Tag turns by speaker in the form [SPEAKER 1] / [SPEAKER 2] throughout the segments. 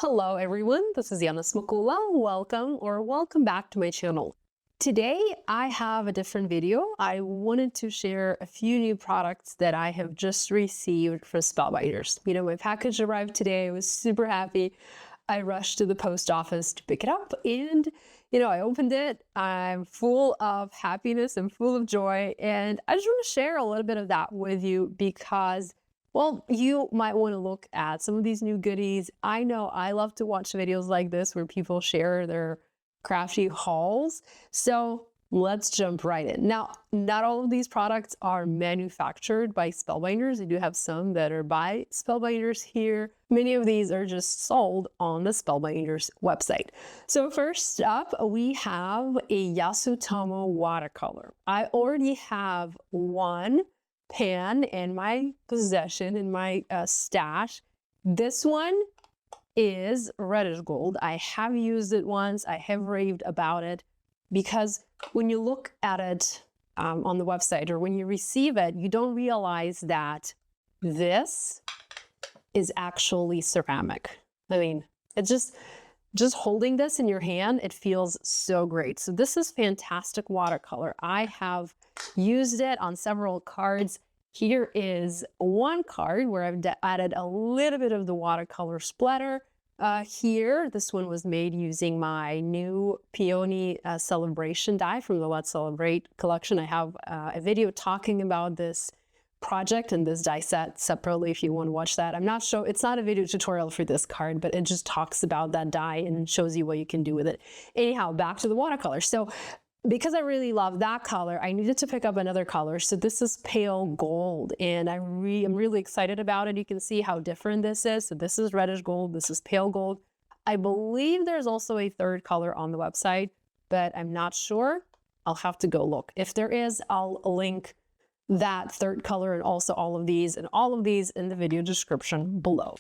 [SPEAKER 1] Hello everyone, this is Yana Smakula. Welcome back to my channel. Today I have a different video. I wanted to share a few new products that I have just received from Spellbinders. My package arrived today. I was super happy. I rushed to the post office to pick it up and I opened it. I'm full of happiness and full of joy, and I just want to share a little bit of that with you because you might want to look at some of these new goodies. I know I love to watch videos like this where people share their crafty hauls. So let's jump right in. Now, not all of these products are manufactured by Spellbinders. I do have some that are by Spellbinders here. Many of these are just sold on the Spellbinders website. So first up, we have a Yasutomo Watercolor. I already have one pan in my possession, in my stash. This one is reddish gold. I have used it once. I have raved about it because when you look at it on the website or when you receive it, you don't realize that this is actually ceramic. I mean, it's just holding this in your hand, it feels so great. So this is fantastic watercolor. I have used it on several cards. Here is one card where I've added a little bit of the watercolor splatter. Here, this one was made using my new Peony Celebration die from the Let's Celebrate collection. I have a video talking about this project and this die set separately if you want to watch that. I'm not sure, it's not a video tutorial for this card, but it just talks about that die and shows you what you can do with it. Anyhow, back to the watercolor. So because I really love that color, I needed to pick up another color. So this is pale gold, and I'm really excited about it. You can see how different this is. So this is reddish gold, this is pale gold. I believe there's also a third color on the website, but I'm not sure. I'll have to go look. If there is, I'll link that third color and also all of these in the video description below.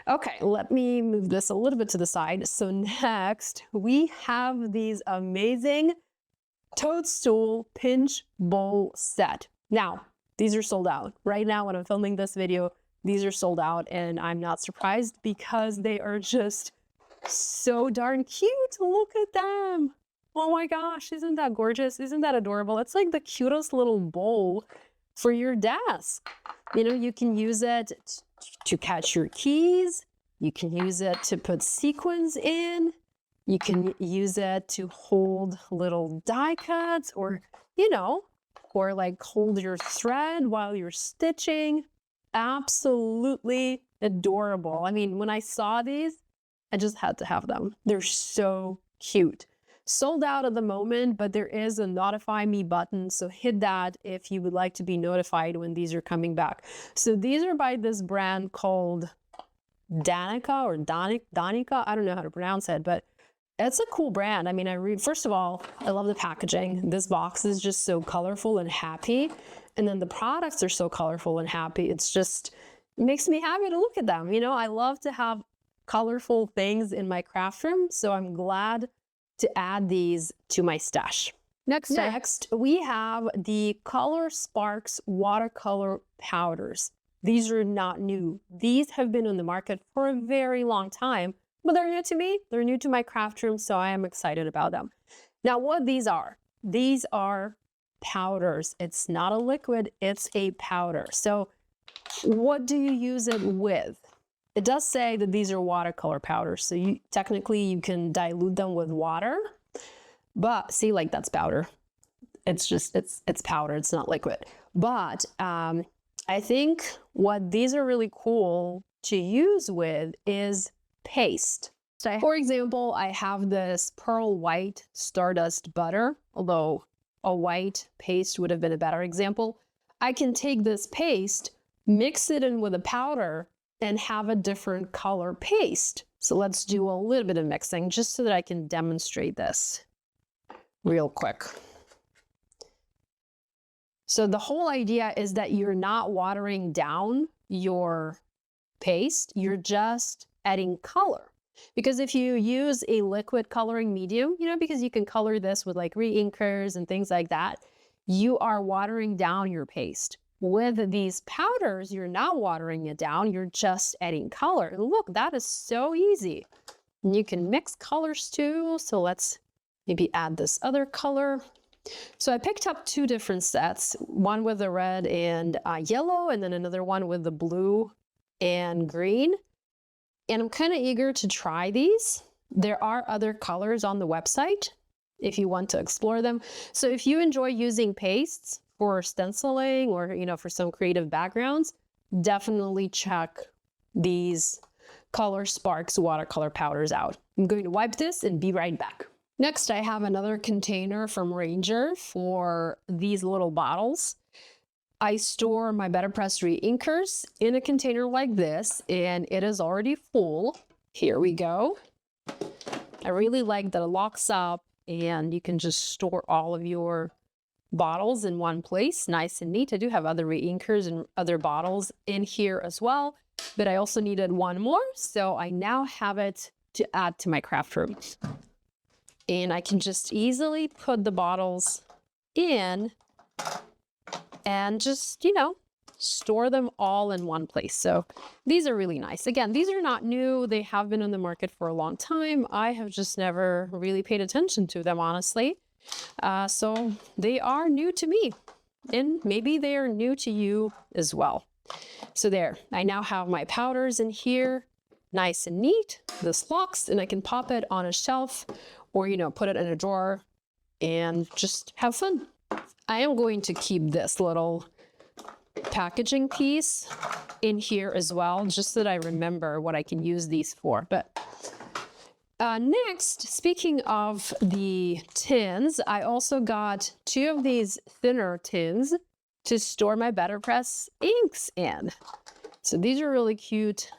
[SPEAKER 1] Okay, let me move this a little bit to the side. So next, we have these amazing Toadstool pinch bowl set. Now, these are sold out. Right now, when I'm filming this video, these are sold out, and I'm not surprised because they are just so darn cute. Look at them. Oh my gosh, isn't that gorgeous? Isn't that adorable? It's like the cutest little bowl for your desk. You can use it to catch your keys. You can use it to put sequins in. You can use it to hold little die cuts or like hold your thread while you're stitching. Absolutely adorable. I mean, when I saw these, I just had to have them. They're so cute. Sold out at the moment, but there is a notify me button. So hit that if you would like to be notified when these are coming back. So these are by this brand called Danica or Danica. I don't know how to pronounce it, but it's a cool brand. I mean, first of all, I love the packaging. This box is just so colorful and happy. And then the products are so colorful and happy. It makes me happy to look at them. I love to have colorful things in my craft room. So I'm glad to add these to my stash. Next, we have the Color Sparks watercolor powders. These are not new. These have been on the market for a very long time. But they're new to me, they're new to my craft room, so I am excited about them. Now, what these are powders. It's not a liquid, it's a powder. So what do you use it with? It does say that these are watercolor powders, so technically you can dilute them with water, but see, like that's powder. It's powder, it's not liquid. But I think what these are really cool to use with is paste. So for example, I have this pearl white stardust butter, although a white paste would have been a better example. I can take this paste, mix it in with a powder, and have a different color paste. So let's do a little bit of mixing just so that I can demonstrate this real quick. So the whole idea is that you're not watering down your paste, you're just adding color. Because if you use a liquid coloring medium, because you can color this with like re-inkers and things like that, you are watering down your paste. With these powders, you're not watering it down, you're just adding color. And look, that is so easy. And you can mix colors too. So let's maybe add this other color. So I picked up two different sets, one with the red and yellow, and then another one with the blue and green. And I'm kind of eager to try these. There are other colors on the website if you want to explore them. So if you enjoy using pastes for stenciling or, you know, for some creative backgrounds, definitely check these Color Sparks watercolor powders out. I'm going to wipe this and be right back. Next, I have another container from Ranger for these little bottles. I store my Better Press re-inkers in a container like this, and it is already full. Here we go. I really like that it locks up and you can just store all of your bottles in one place, nice and neat. I do have other re-inkers and other bottles in here as well, but I also needed one more, so I now have it to add to my craft room. And I can just easily put the bottles in and just, you know, store them all in one place. So these are really nice. Again, these are not new. They have been on the market for a long time. I have just never really paid attention to them, honestly. So they are new to me, and maybe they are new to you as well. So there, I now have my powders in here, nice and neat. This locks, and I can pop it on a shelf or, you know, put it in a drawer and just have fun. I am going to keep this little packaging piece in here as well, just so that I remember what I can use these for. But next, speaking of the tins, I also got two of these thinner tins to store my Better Press inks in. So these are really cute.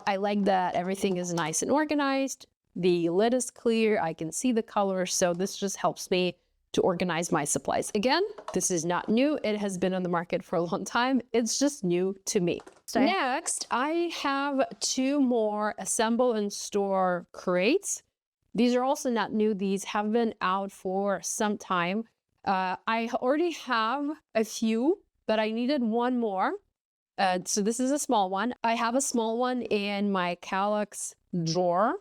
[SPEAKER 1] I like that everything is nice and organized. The lid is clear. I can see the colors. So this just helps me to organize my supplies. Again, this is not new. It has been on the market for a long time. It's just new to me. Next, I have two more assemble and store crates. These are also not new. These have been out for some time. I already have a few, but I needed one more. So this is a small one. I have a small one in my Kallax drawer.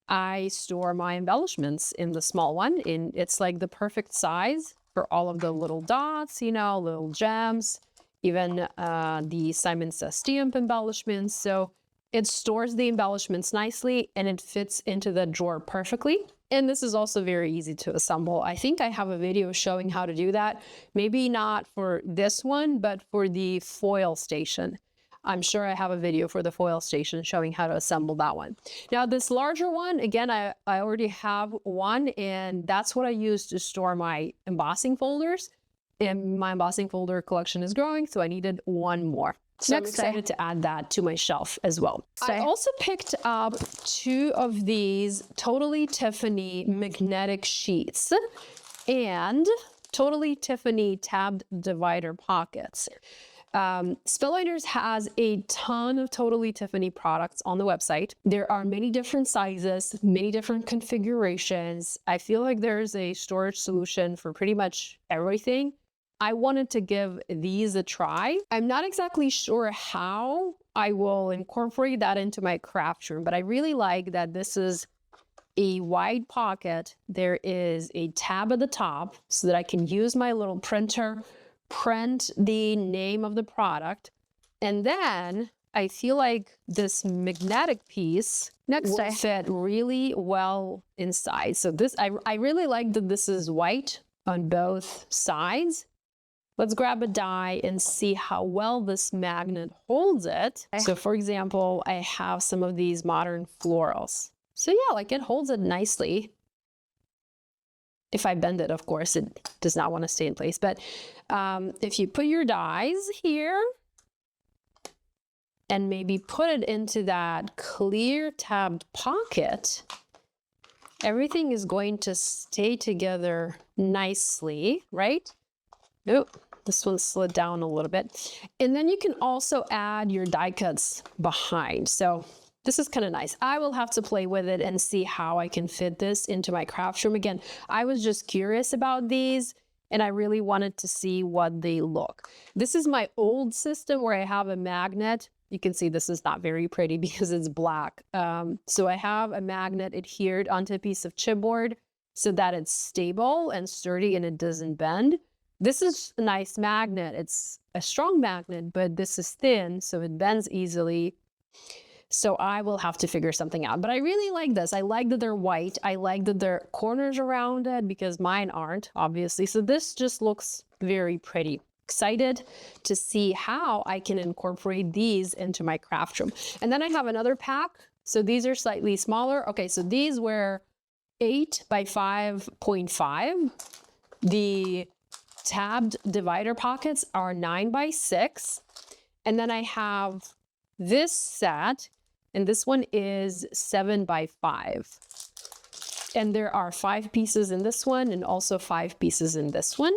[SPEAKER 1] I store my embellishments in the small one, and it's like the perfect size for all of the little dots, you know, little gems, even the Simon Says stamp embellishments. So it stores the embellishments nicely and it fits into the drawer perfectly. And this is also very easy to assemble. I think I have a video showing how to do that. Maybe not for this one, but for the foil station. I'm sure I have a video for the foil station showing how to assemble that one. Now this larger one, again, I already have one, and that's what I use to store my embossing folders. And my embossing folder collection is growing, so I needed one more. So I'm excited to add that to my shelf as well. I also picked up two of these Totally Tiffany magnetic sheets and Totally Tiffany tabbed divider pockets. Spellbinders has a ton of Totally Tiffany products on the website. There are many different sizes, many different configurations. I feel like there's a storage solution for pretty much everything. I wanted to give these a try. I'm not exactly sure how I will incorporate that into my craft room, but I really like that this is a wide pocket. There is a tab at the top so that I can use my little printer, print the name of the product, and then I feel like this magnetic piece will fit really well inside. So this, I really like that this is white on both sides. Let's grab a die and see how well this magnet holds it. So for example, I have some of these modern florals. So yeah, like it holds it nicely. If I bend it, of course, it does not want to stay in place. But if you put your dies here and maybe put it into that clear tabbed pocket, everything is going to stay together nicely, right? Nope, this one slid down a little bit. And then you can also add your die cuts behind. So this is kind of nice. I will have to play with it and see how I can fit this into my craft room. Again, I was just curious about these and I really wanted to see what they look. This is my old system where I have a magnet You can see this is not very pretty because it's black. So I have a magnet adhered onto a piece of chipboard so that it's stable and sturdy and it doesn't bend. This is a nice magnet. It's a strong magnet, but this is thin, so it bends easily. So I will have to figure something out. But I really like this. I like that they're white. I like that there are corners around it because mine aren't, obviously. So this just looks very pretty. Excited to see how I can incorporate these into my craft room. And then I have another pack. So these are slightly smaller. Okay, so these were 8 by 5.5. The tabbed divider pockets are 9 by 6. And then I have this set, and this one is 7 by 5. And there are 5 pieces in this one and also 5 pieces in this one.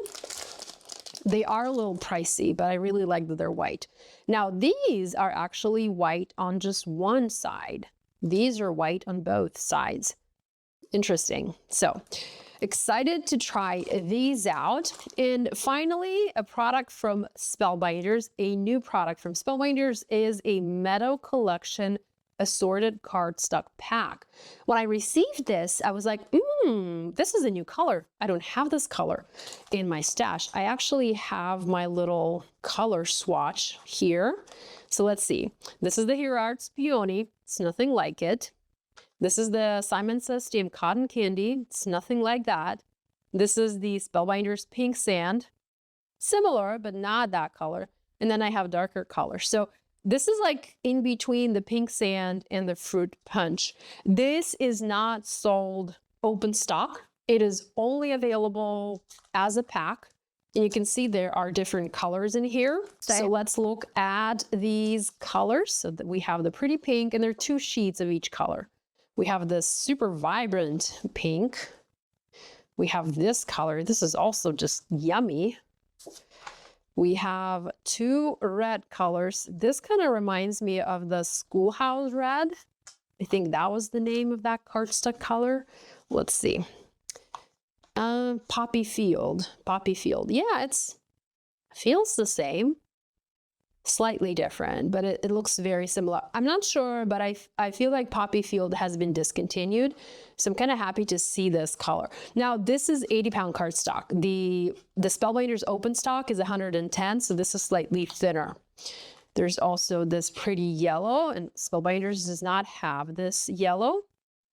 [SPEAKER 1] They are a little pricey, but I really like that they're white. Now, these are actually white on just one side. These are white on both sides. Interesting. So, excited to try these out. And finally, a product from Spellbinders. A new product from Spellbinders is a Meadow collection assorted cardstock pack. When I received this, I was like, this is a new color. I don't have this color in my stash. I actually have my little color swatch here. So let's see. This is the Hero Arts Peony. It's nothing like it. This is the Simon Says Steam Cotton Candy. It's nothing like that. This is the Spellbinders Pink Sand. Similar, but not that color. And then I have darker color. So this is like in between the Pink Sand and the Fruit Punch. This is not sold open stock. It is only available as a pack. And you can see there are different colors in here. So let's look at these colors. So that we have the pretty pink, and there are 2 sheets of each color. We have this super vibrant pink. We have this color. This is also just yummy. We have 2 red colors. This kind of reminds me of the Schoolhouse Red. I think that was the name of that cardstock color. Let's see. Poppy Field. Poppy Field. Yeah, it feels the same. Slightly different, but it looks very similar. I'm not sure, but I feel like Poppy Field has been discontinued. So I'm kind of happy to see this color. Now, this is 80-pound cardstock. The Spellbinders open stock is 110, so this is slightly thinner. There's also this pretty yellow, and Spellbinders does not have this yellow.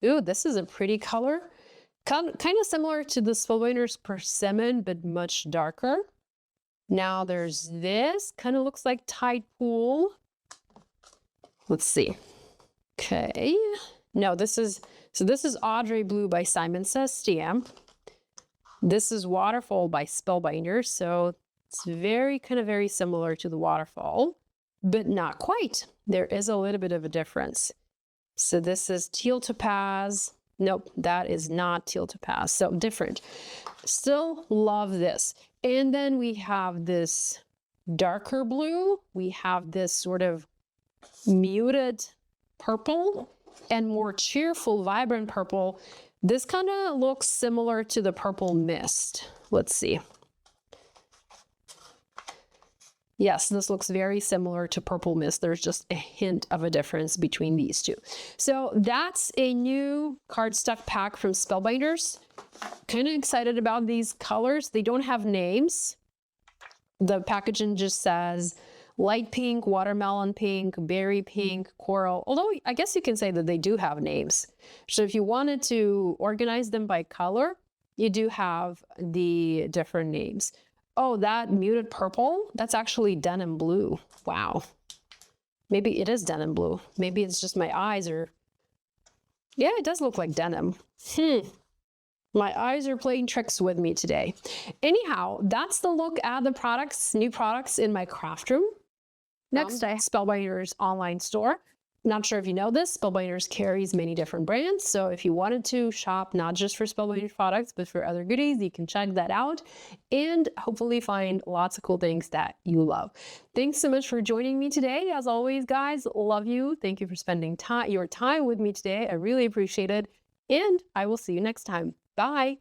[SPEAKER 1] Ooh, this is a pretty color. Kind of similar to the Spellbinders Persimmon, but much darker. Now there's this, kind of looks like Tide Pool. Let's see. Okay. No, this is Audrey Blue by Simon Says Stamp. This is Waterfall by Spellbinders, so it's very similar to the Waterfall, but not quite. There is a little bit of a difference. So this is Teal Topaz. Nope, that is not Teal Topaz, so different. Still love this. And then we have this darker blue. We have this sort of muted purple and more cheerful, vibrant purple. This kind of looks similar to the Purple Mist. Let's see. Yes, this looks very similar to Purple Mist. There's just a hint of a difference between these two. So that's a new cardstock pack from Spellbinders. Kind of excited about these colors. They don't have names. The packaging just says light pink, watermelon pink, berry pink, coral. Although I guess you can say that they do have names. So if you wanted to organize them by color, you do have the different names. Oh, that muted purple, that's actually denim blue. Wow. Maybe it is denim blue. Maybe it's just my eyes are... Yeah, it does look like denim. My eyes are playing tricks with me today. Anyhow, that's the look at the products, new products in my craft room. Next, I have Spellbinders online store. Not sure if you know this, Spellbinders carries many different brands. So if you wanted to shop not just for Spellbinders products, but for other goodies, you can check that out and hopefully find lots of cool things that you love. Thanks so much for joining me today. As always, guys, love you. Thank you for spending your time with me today. I really appreciate it. And I will see you next time. Bye.